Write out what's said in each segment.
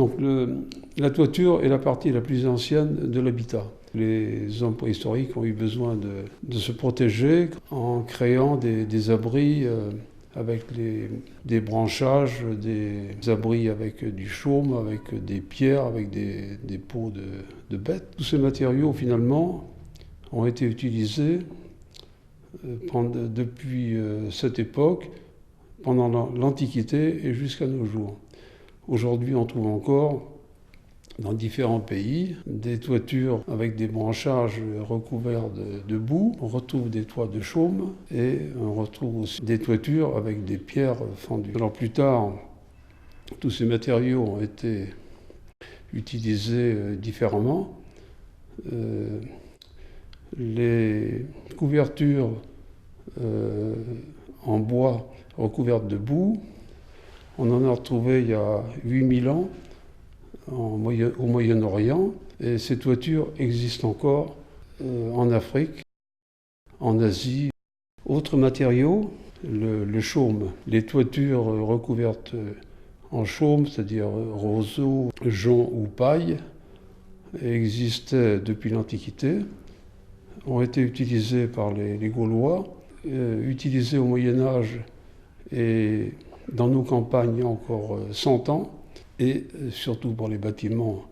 Donc la toiture est la partie la plus ancienne de l'habitat. Les hommes préhistoriques ont eu besoin de se protéger en créant des abris avec des branchages, des abris avec du chaume, avec des pierres, avec des peaux de bêtes. Tous ces matériaux, finalement, ont été utilisés depuis cette époque, pendant l'Antiquité et jusqu'à nos jours. Aujourd'hui, on trouve encore, dans différents pays, des toitures avec des branchages recouverts de boue. On retrouve des toits de chaume et on retrouve aussi des toitures avec des pierres fendues. Alors plus tard, tous ces matériaux ont été utilisés différemment. Les couvertures en bois recouvertes de boue, on en a retrouvé il y a 8000 ans au Moyen-Orient, et ces toitures existent encore en Afrique, en Asie. Autres matériaux, le chaume, les toitures recouvertes en chaume, c'est-à-dire roseau, jonc ou paille, existaient depuis l'Antiquité, ont été utilisées par les Gaulois, utilisées au Moyen-Âge et dans nos campagnes il y a encore 100 ans, et surtout pour les bâtiments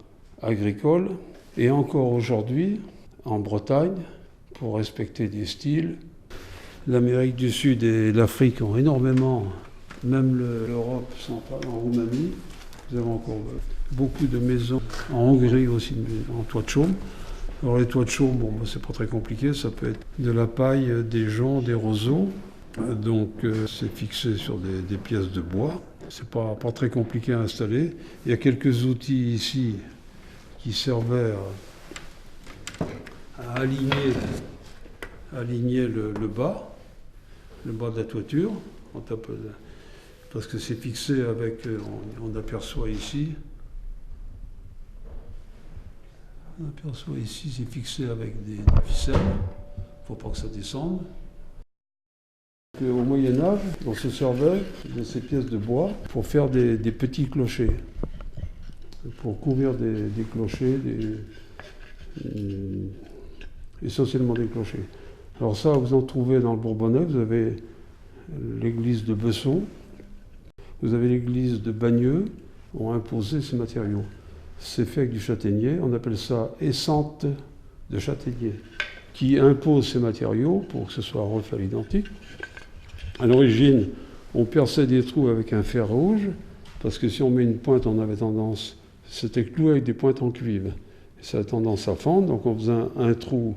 agricoles, et encore aujourd'hui en Bretagne, pour respecter des styles. L'Amérique du Sud et l'Afrique ont énormément, même l'Europe centrale, en Roumanie, vous avez encore beaucoup de maisons, en Hongrie aussi, en toit de chaume. Alors les toits de chaume, bon, c'est pas très compliqué, ça peut être de la paille, des joncs, des roseaux, donc c'est fixé sur des pièces de bois. C'est pas très compliqué à installer. Il y a quelques outils ici qui servaient à aligner le bas de la toiture, parce que c'est fixé avec, on aperçoit ici, c'est fixé avec des ficelles, il ne faut pas que ça descende. Au Moyen-Âge, on se servait de ces pièces de bois pour faire des petits clochers, pour couvrir des clochers, essentiellement des clochers. Alors ça, vous en trouvez dans le Bourbonnais, vous avez l'église de Besson, vous avez l'église de Bagneux, ont imposé ces matériaux. C'est fait avec du châtaignier, on appelle ça essente de châtaignier, qui impose ces matériaux pour que ce soit refait à l'identique. À l'origine, on perçait des trous avec un fer rouge, parce que si on met une pointe, on avait tendance, c'était cloué avec des pointes en cuivre. Et ça a tendance à fendre, donc on faisait un trou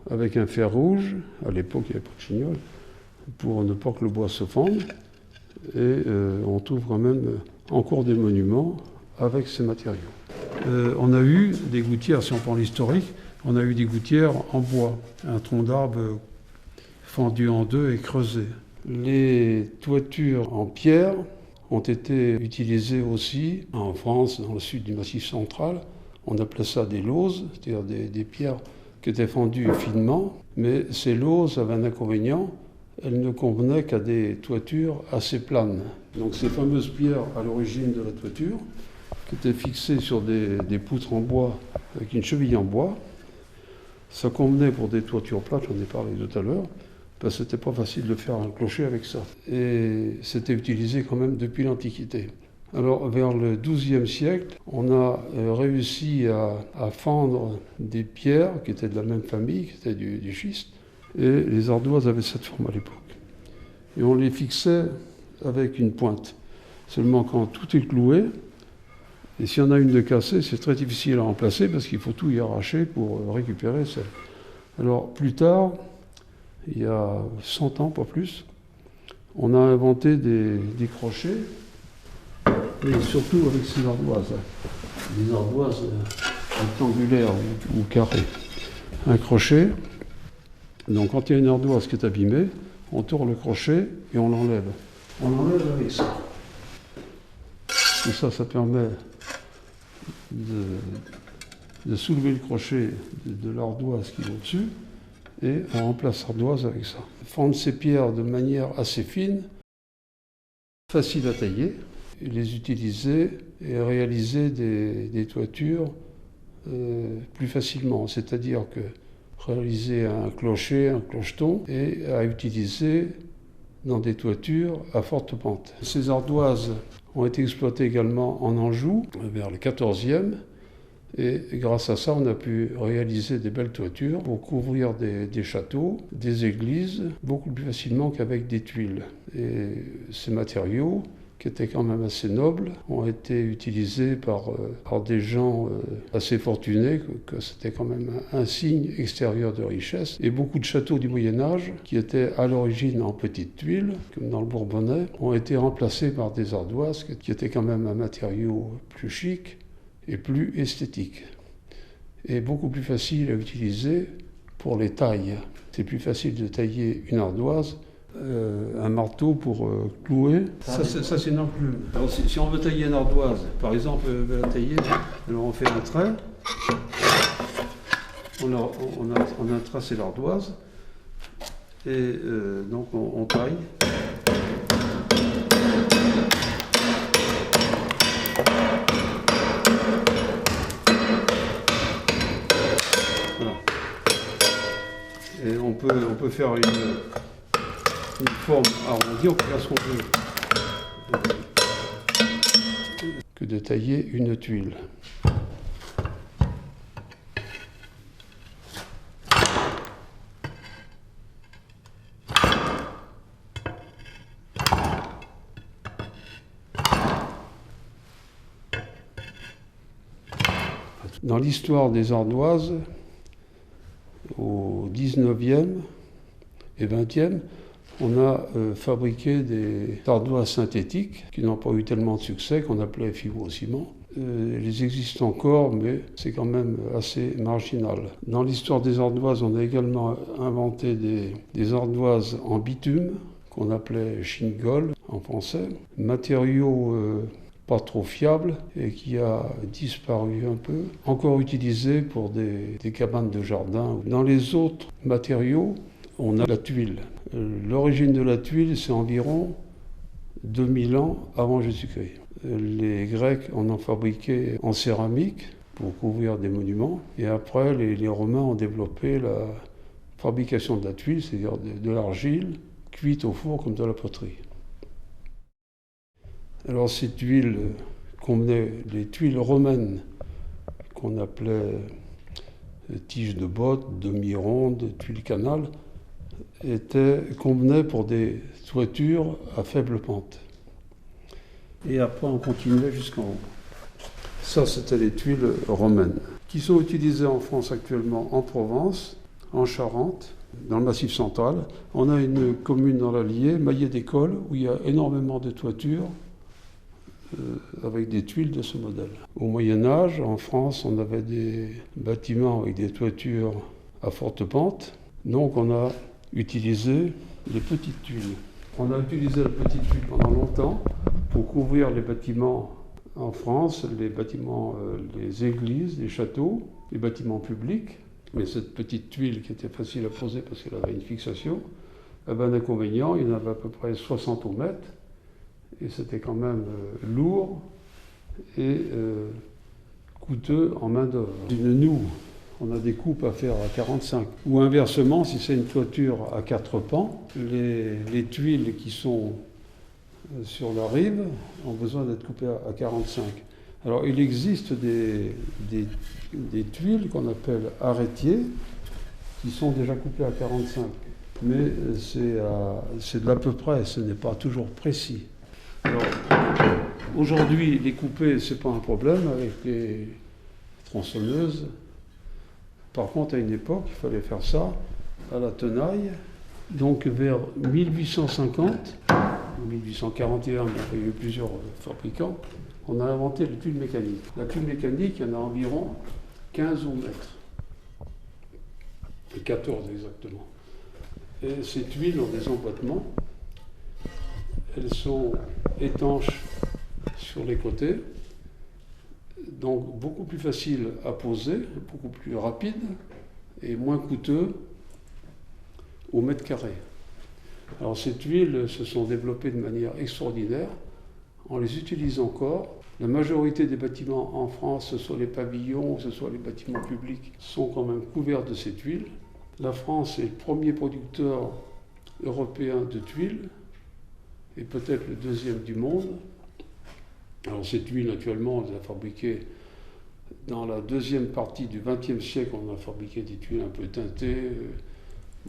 avec un fer rouge, à l'époque il n'y avait pas de chignol, pour ne pas que le bois se fende. Et on trouve quand même encore des monuments avec ces matériaux. On a eu des gouttières, si on prend l'historique, on a eu des gouttières en bois, un tronc d'arbre fendu en deux et creusé. Les toitures en pierre ont été utilisées aussi en France, dans le sud du Massif central. On appelait ça des lauses, c'est-à-dire des pierres qui étaient fendues finement. Mais ces lauses avaient un inconvénient, elles ne convenaient qu'à des toitures assez planes. Donc ces fameuses pierres à l'origine de la toiture, qui étaient fixées sur des poutres en bois avec une cheville en bois, ça convenait pour des toitures plates, j'en ai parlé tout à l'heure, parce que c'était pas facile de faire un clocher avec ça. Et c'était utilisé quand même depuis l'Antiquité. Alors vers le XIIe siècle, on a réussi à fendre des pierres qui étaient de la même famille, qui étaient du schiste, et les ardoises avaient cette forme à l'époque. Et on les fixait avec une pointe. Seulement quand tout est cloué, et s'il y en a une de cassée, c'est très difficile à remplacer parce qu'il faut tout y arracher pour récupérer celle. Alors plus tard, il y a 100 ans, pas plus, on a inventé des crochets, et surtout avec ces ardoises. Des ardoises rectangulaires ou carrées. Un crochet, donc quand il y a une ardoise qui est abîmée, on tourne le crochet et on l'enlève. On l'enlève avec ça. Et ça permet de soulever le crochet de l'ardoise qui est au-dessus, et on remplace l'ardoise avec ça. Fendre ces pierres de manière assez fine, facile à tailler, les utiliser et réaliser des toitures plus facilement. C'est-à-dire que réaliser un clocher, un clocheton, et à utiliser dans des toitures à forte pente. Ces ardoises ont été exploitées également en Anjou, vers le XIVe, et grâce à ça, on a pu réaliser des belles toitures pour couvrir des châteaux, des églises, beaucoup plus facilement qu'avec des tuiles. Et ces matériaux, qui étaient quand même assez nobles, ont été utilisés par des gens assez fortunés, que c'était quand même un signe extérieur de richesse. Et beaucoup de châteaux du Moyen-Âge, qui étaient à l'origine en petites tuiles, comme dans le Bourbonnais, ont été remplacés par des ardoises, qui étaient quand même un matériau plus chic et plus esthétique. Et beaucoup plus facile à utiliser pour les tailles. C'est plus facile de tailler une ardoise, un marteau pour clouer. Ça c'est une enclume. Alors si on veut tailler une ardoise, par exemple, on veut la tailler, alors on fait un trait, on a tracé l'ardoise, et donc on taille. Voilà. Et on peut faire une forme arrondie, on peut faire ce qu'on veut, que de tailler une tuile. Dans l'histoire des ardoises, au XIXe et XXe, on a fabriqué des ardoises synthétiques qui n'ont pas eu tellement de succès, qu'on appelait fibrociment. Elles existent encore, mais c'est quand même assez marginal. Dans l'histoire des ardoises, on a également inventé des ardoises en bitume, qu'on appelait shingle en français, matériau pas trop fiable et qui a disparu un peu, encore utilisé pour des cabanes de jardin. Dans les autres matériaux, on a la tuile. L'origine de la tuile, c'est environ 2000 ans avant Jésus-Christ. Les Grecs en ont fabriqué en céramique pour couvrir des monuments, et après les Romains ont développé la fabrication de la tuile, c'est-à-dire de l'argile cuite au four comme de la poterie. Alors ces tuiles convenaient, les tuiles romaines qu'on appelait tiges de botte, demi-rondes, tuiles canal, convenaient pour des toitures à faible pente. Et après on continuait jusqu'en haut. Ça c'était les tuiles romaines, qui sont utilisées en France actuellement en Provence, en Charente, dans le Massif central. On a une commune dans l'Allier, Maillet-d'École, où il y a énormément de toitures avec des tuiles de ce modèle. Au Moyen-Âge, en France, on avait des bâtiments avec des toitures à forte pente, donc on a utilisé les petites tuiles. On a utilisé la petite tuile pendant longtemps pour couvrir les bâtiments en France, les bâtiments, les églises, les châteaux, les bâtiments publics. Mais cette petite tuile qui était facile à poser parce qu'elle avait une fixation, avait un inconvénient, il y en avait à peu près 60 au mètre, et c'était quand même lourd et coûteux en main-d'œuvre. Nous, on a des coupes à faire à 45. Ou inversement, si c'est une toiture à 4 pans, les tuiles qui sont sur la rive ont besoin d'être coupées à 45. Alors il existe des tuiles qu'on appelle arrêtiers qui sont déjà coupées à 45. Mais c'est de l'à peu près, ce n'est pas toujours précis. Alors, aujourd'hui, les couper, ce n'est pas un problème avec les tronçonneuses. Par contre, à une époque, il fallait faire ça à la tenaille. Donc, vers 1850, 1841, il y a eu plusieurs fabricants, on a inventé les tuiles mécaniques. La tuile mécanique, il y en a environ 15 au mètre. 14 exactement. Et ces tuiles ont des emboîtements. Elles sont étanches sur les côtés, donc beaucoup plus faciles à poser, beaucoup plus rapides et moins coûteux au mètre carré. Alors ces tuiles se sont développées de manière extraordinaire on les utilise encore. La majorité des bâtiments en France, que ce soit les pavillons, que ce soit les bâtiments publics, sont quand même couverts de ces tuiles. La France est le premier producteur européen de tuiles, et peut-être le deuxième du monde. Alors ces tuiles, naturellement, on les a fabriquées dans la deuxième partie du XXe siècle. On a fabriqué des tuiles un peu teintées.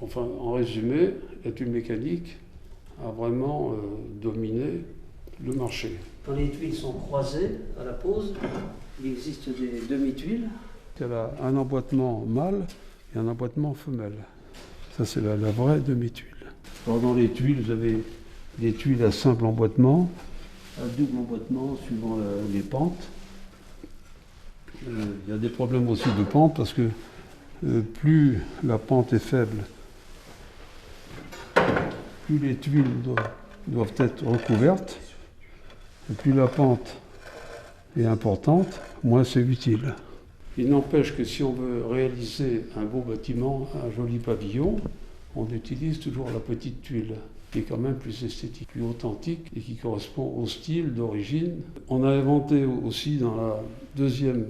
Enfin, en résumé, la tuile mécanique a vraiment dominé le marché. Quand les tuiles sont croisées à la pose, il existe des demi-tuiles. Elle a un emboîtement mâle et un emboîtement femelle. Ça, c'est la vraie demi-tuile. Alors, dans les tuiles, vous avez des tuiles à simple emboîtement, à double emboîtement suivant les pentes. Il y a des problèmes aussi de pente parce que plus la pente est faible, plus les tuiles doivent être recouvertes, et plus la pente est importante, moins c'est utile. Il n'empêche que si on veut réaliser un beau bâtiment, un joli pavillon, on utilise toujours la petite tuile, qui est quand même plus esthétique, plus authentique et qui correspond au style d'origine. On a inventé aussi dans la deuxième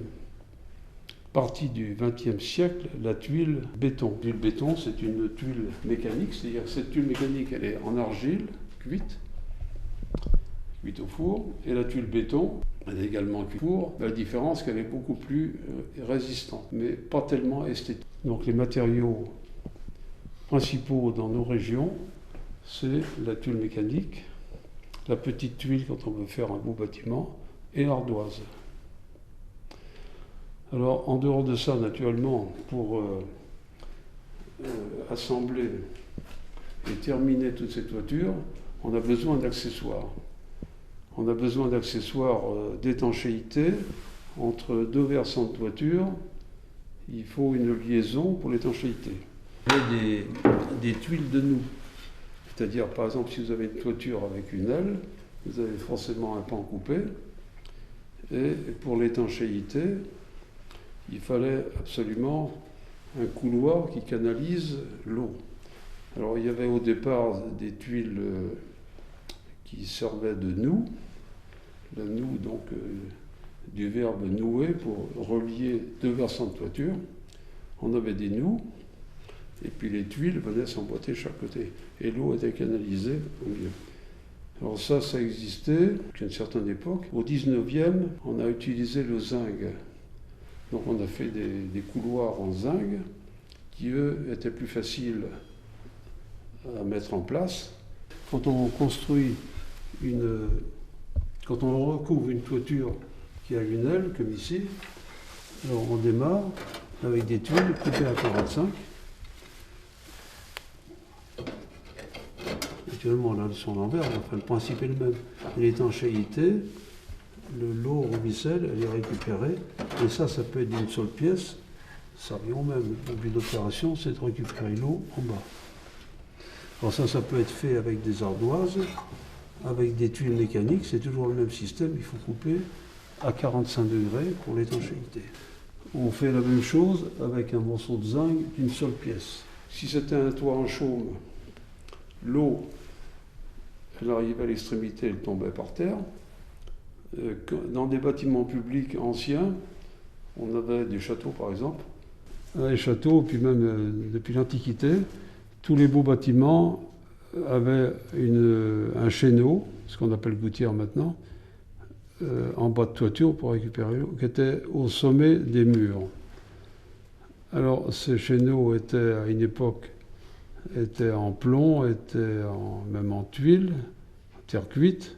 partie du XXe siècle la tuile béton. La tuile béton, c'est une tuile mécanique, c'est-à-dire que cette tuile mécanique, elle est en argile, cuite au four, et la tuile béton, elle est également cuite au four. La différence, c'est qu'elle est beaucoup plus résistante, mais pas tellement esthétique. Donc les matériaux principaux dans nos régions, c'est la tuile mécanique, la petite tuile quand on veut faire un beau bâtiment, et l'ardoise. Alors, en dehors de ça, naturellement, pour assembler et terminer toute cette toiture, on a besoin d'accessoires. On a besoin d'accessoires d'étanchéité. Entre deux versants de toiture, il faut une liaison pour l'étanchéité. Il y a des tuiles de noeuds. C'est-à-dire, par exemple, si vous avez une toiture avec une aile, vous avez forcément un pan coupé. Et pour l'étanchéité, il fallait absolument un couloir qui canalise l'eau. Alors il y avait au départ des tuiles qui servaient de noeuds, la noue donc du verbe nouer pour relier deux versants de toiture. On avait des noeuds et puis les tuiles venaient s'emboîter de chaque côté et l'eau était canalisée au milieu. Alors ça existait à une certaine époque. Au 19e, on a utilisé le zinc. Donc on a fait des couloirs en zinc qui, eux, étaient plus faciles à mettre en place. Quand on construit quand on recouvre une toiture qui a une aile, comme ici, alors on démarre avec des tuiles coupées à 45. Actuellement, là, elles sont en verre, enfin, le principe est le même. L'étanchéité, l'eau ruisselle, elle est récupérée, et ça peut être d'une seule pièce, ça revient au même. Le but d'opération, c'est de récupérer l'eau en bas. Alors ça peut être fait avec des ardoises, avec des tuiles mécaniques, c'est toujours le même système, il faut couper à 45 degrés pour l'étanchéité. On fait la même chose avec un morceau de zinc d'une seule pièce. Si c'était un toit en chaume, l'eau, elle arrivait à l'extrémité, elle tombait par terre. Dans des bâtiments publics anciens, on avait des châteaux par exemple. Les châteaux, puis même depuis l'Antiquité, tous les beaux bâtiments avaient un chéneau, ce qu'on appelle gouttière maintenant, en bas de toiture pour récupérer l'eau, qui était au sommet des murs. Alors ces chéneaux étaient à une époque en plomb, même en tuile, en terre cuite.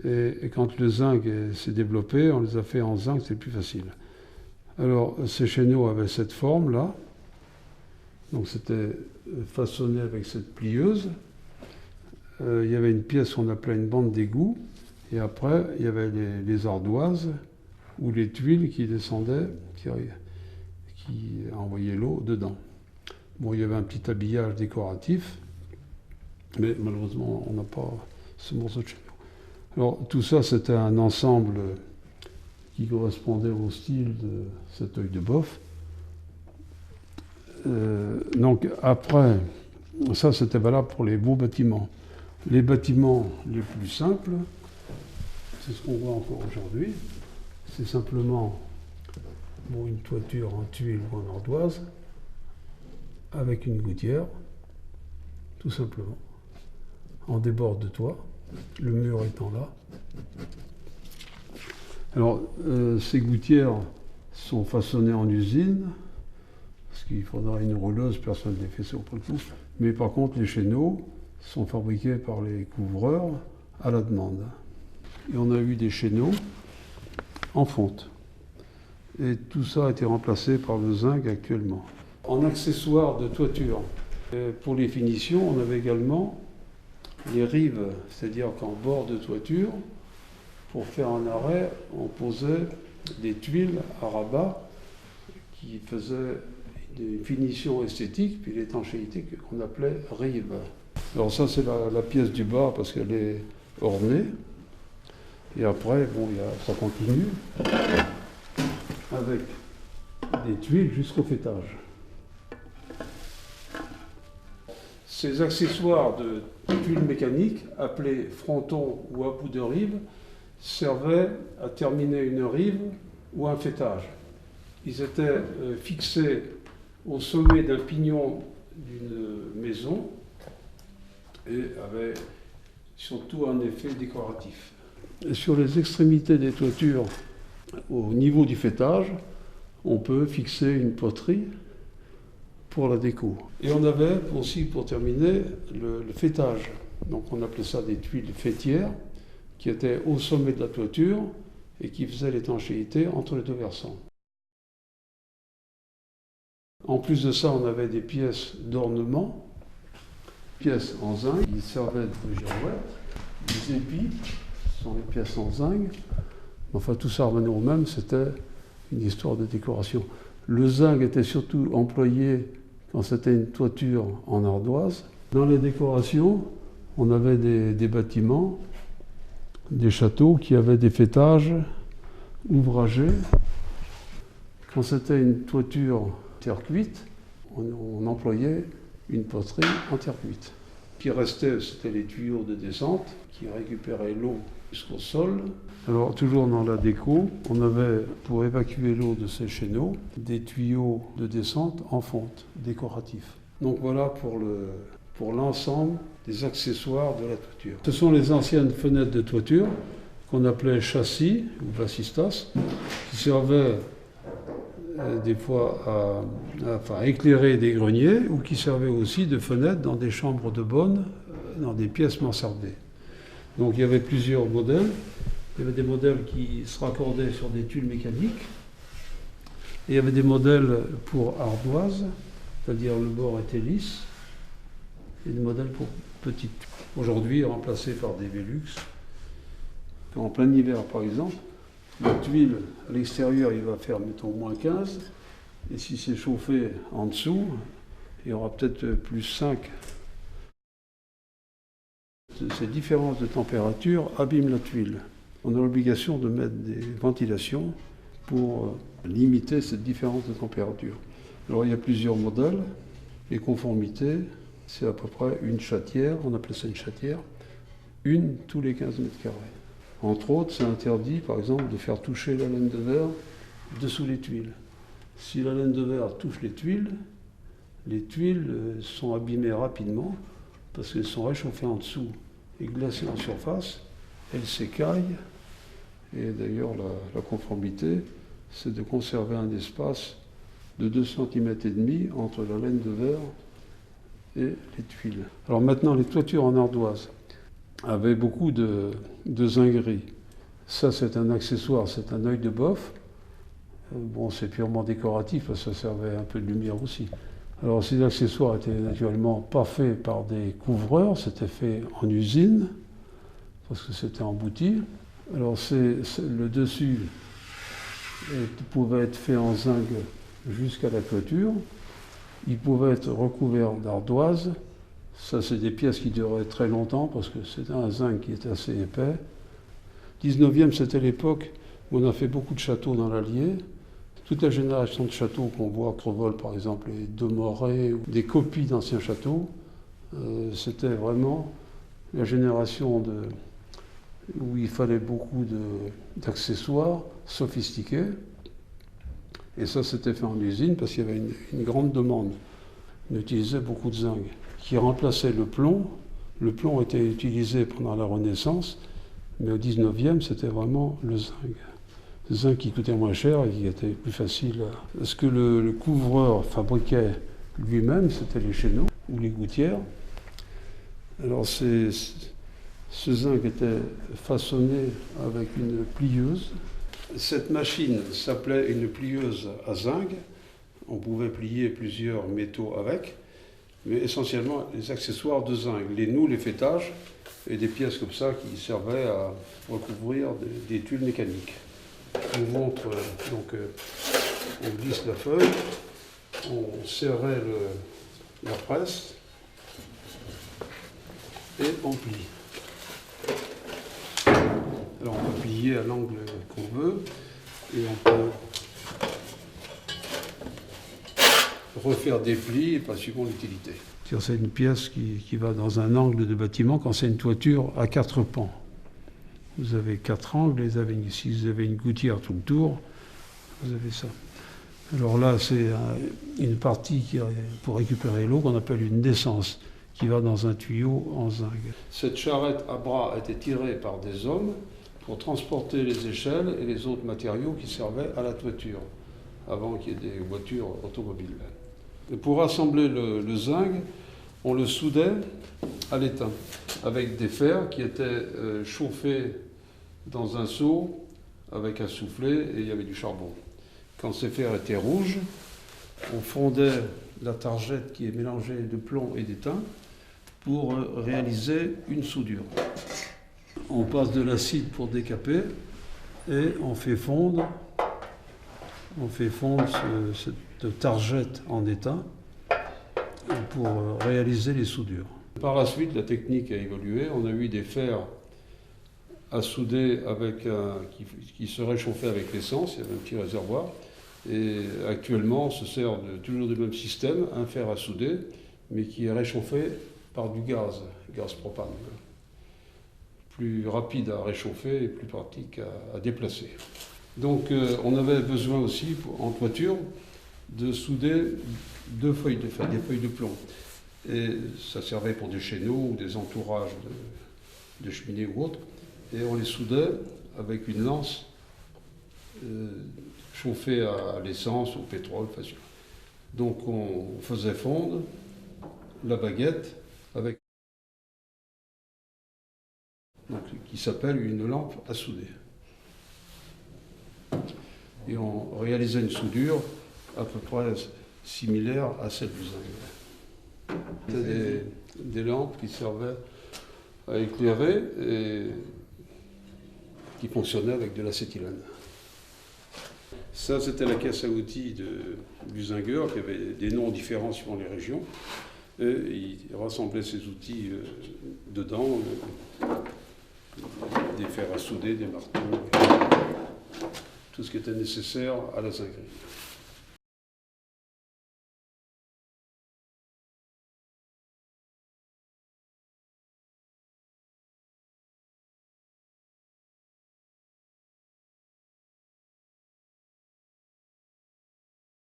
Et quand le zinc s'est développé, on les a fait en zinc, c'est plus facile. Alors ces chéneaux avaient cette forme-là, donc c'était façonné avec cette plieuse. Il y avait une pièce qu'on appelait une bande d'égout, et après il y avait les ardoises ou les tuiles qui descendaient, qui envoyaient l'eau dedans. Bon, il y avait un petit habillage décoratif, mais malheureusement on n'a pas ce morceau de chéneau. Alors tout ça c'était un ensemble qui correspondait au style de cet œil de boeuf. Donc après, ça c'était valable pour les beaux bâtiments. Les bâtiments les plus simples, C'est ce qu'on voit encore aujourd'hui. C'est simplement une toiture en tuile ou en ardoise avec une gouttière, tout simplement, en débord de toit, le mur étant là. Alors, ces gouttières sont façonnées en usine, parce qu'il faudra une rouleuse, personne ne les fait ça au coup. Mais par contre, les chéneaux sont fabriqués par les couvreurs à la demande. Et on a eu des chéneaux en fonte. Et tout ça a été remplacé par le zinc actuellement. En accessoire de toiture, pour les finitions, on avait également les rives, c'est-à-dire qu'en bord de toiture, pour faire un arrêt, on posait des tuiles à rabat qui faisaient une finition esthétique, puis l'étanchéité qu'on appelait rive. Alors ça, c'est la pièce du bas parce qu'elle est ornée. Et après, ça continue avec des tuiles jusqu'au faîtage. Ces accessoires de tuiles mécaniques, appelés frontons ou à bout de rive, servaient à terminer une rive ou un faîtage. Ils étaient fixés au sommet d'un pignon d'une maison et avaient surtout un effet décoratif. Et sur les extrémités des toitures, au niveau du faîtage, on peut fixer une poterie pour la déco. Et on avait aussi, pour terminer, le faîtage. Donc on appelait ça des tuiles faîtières, qui étaient au sommet de la toiture et qui faisaient l'étanchéité entre les deux versants. En plus de ça, on avait des pièces d'ornement, pièces en zinc, qui servaient de girouettes, des épis, ce sont les pièces en zinc. Enfin, tout ça revenait au même, c'était une histoire de décoration. Le zinc était surtout employé quand c'était une toiture en ardoise. Dans les décorations, on avait des bâtiments, des châteaux qui avaient des faîtages ouvragés. Quand c'était une toiture terre cuite, on employait une poterie en terre cuite. Ce qui restait, c'était les tuyaux de descente qui récupéraient l'eau jusqu'au sol. Alors, toujours dans la déco, on avait, pour évacuer l'eau de ces chéneaux, des tuyaux de descente en fonte, décoratifs. Donc voilà pour l'ensemble des accessoires de la toiture. Ce sont les anciennes fenêtres de toiture qu'on appelait châssis ou bassistas, qui servaient des fois à éclairer des greniers ou qui servaient aussi de fenêtres dans des chambres de bonne, dans des pièces mansardées. Donc il y avait plusieurs modèles. Il y avait des modèles qui se raccordaient sur des tuiles mécaniques. Et il y avait des modèles pour ardoise, c'est-à-dire le bord était lisse, et des modèles pour petites. Aujourd'hui, remplacés par des Velux. En plein hiver, par exemple, la tuile à l'extérieur, il va faire, mettons, moins 15. Et si c'est chauffé en dessous, il y aura peut-être plus 5. Ces différences de température abîment la tuile. On a l'obligation de mettre des ventilations pour limiter cette différence de température. Alors il y a plusieurs modèles. Les conformités, c'est à peu près une chatière, on appelait ça une chatière, une tous les 15 mètres carrés. Entre autres, c'est interdit, par exemple, de faire toucher la laine de verre dessous les tuiles. Si la laine de verre touche les tuiles sont abîmées rapidement parce qu'elles sont réchauffées en dessous et glacées en surface, elles s'écaillent. Et d'ailleurs, la conformité, c'est de conserver un espace de 2,5 cm entre la laine de verre et les tuiles. Alors maintenant, les toitures en ardoise avaient beaucoup de zinc gris. Ça, c'est un accessoire, c'est un œil de boeuf. Bon, c'est purement décoratif, parce que ça servait un peu de lumière aussi. Alors, ces accessoires étaient naturellement pas faits par des couvreurs, c'était fait en usine, parce que c'était embouti. Alors, le dessus pouvait être fait en zinc jusqu'à la toiture. Il pouvait être recouvert d'ardoise. Ça, c'est des pièces qui duraient très longtemps, parce que c'était un zinc qui était assez épais. 19e, c'était l'époque où on a fait beaucoup de châteaux dans l'Allier. Toute la génération de châteaux qu'on voit à Crevol, par exemple, les de Moret, ou des copies d'anciens châteaux, c'était vraiment la génération où il fallait beaucoup d'accessoires sophistiqués. Et ça, c'était fait en usine parce qu'il y avait une grande demande. On utilisait beaucoup de zinc qui remplaçait le plomb. Le plomb était utilisé pendant la Renaissance, mais au 19e, c'était vraiment le zinc. Le zinc qui coûtait moins cher et qui était plus facile. Ce que le couvreur fabriquait lui-même, c'était les chéneaux ou les gouttières. Alors ce zinc était façonné avec une plieuse. Cette machine s'appelait une plieuse à zinc. On pouvait plier plusieurs métaux avec, mais essentiellement les accessoires de zinc, les noues, les faîtages et des pièces comme ça qui servaient à recouvrir des tuiles mécaniques. On vous montre, donc on glisse la feuille, on serrait la presse et on plie. Alors on peut plier à l'angle qu'on veut et on peut refaire des plis, pas suivant l'utilité. C'est une pièce qui va dans un angle de bâtiment quand c'est une toiture à 4 pans. Vous avez 4 angles, si vous avez une gouttière tout le tour, vous avez ça. Alors là, c'est une partie pour récupérer l'eau qu'on appelle une descente, qui va dans un tuyau en zinc. Cette charrette à bras a été tirée par des hommes pour transporter les échelles et les autres matériaux qui servaient à la toiture, avant qu'il y ait des voitures automobiles. Et pour assembler le zinc, on le soudait à l'étain, avec des fers qui étaient chauffés dans un seau avec un soufflet et il y avait du charbon. Quand ces fers étaient rouges, on fondait la targette qui est mélangée de plomb et d'étain pour réaliser une soudure. On passe de l'acide pour décaper et on fait fondre cette targette en étain pour réaliser les soudures. Par la suite, la technique a évolué. On a eu des fers à souder qui se réchauffaient avec l'essence, il y avait un petit réservoir. Et actuellement, on se sert toujours du même système, un fer à souder, mais qui est réchauffé par du gaz propane. Plus rapide à réchauffer et plus pratique à déplacer. Donc on avait besoin aussi, en toiture, de souder 2 feuilles de fer, des feuilles de plomb. Et ça servait pour des chéneaux ou des entourages de cheminées ou autres. Et on les soudait avec une lance chauffée à l'essence, au pétrole, facile. Donc on faisait fondre la baguette avec qui s'appelle une lampe à souder. Et on réalisait une soudure à peu près similaire à celle du zinc. C'était des lampes qui servaient à éclairer et qui fonctionnaient avec de l'acétylène. Ça, c'était la caisse à outils du zingueur, qui avait des noms différents suivant les régions. Et il rassemblait ses outils dedans, des fers à souder, des marteaux, tout ce qui était nécessaire à la zinguerie.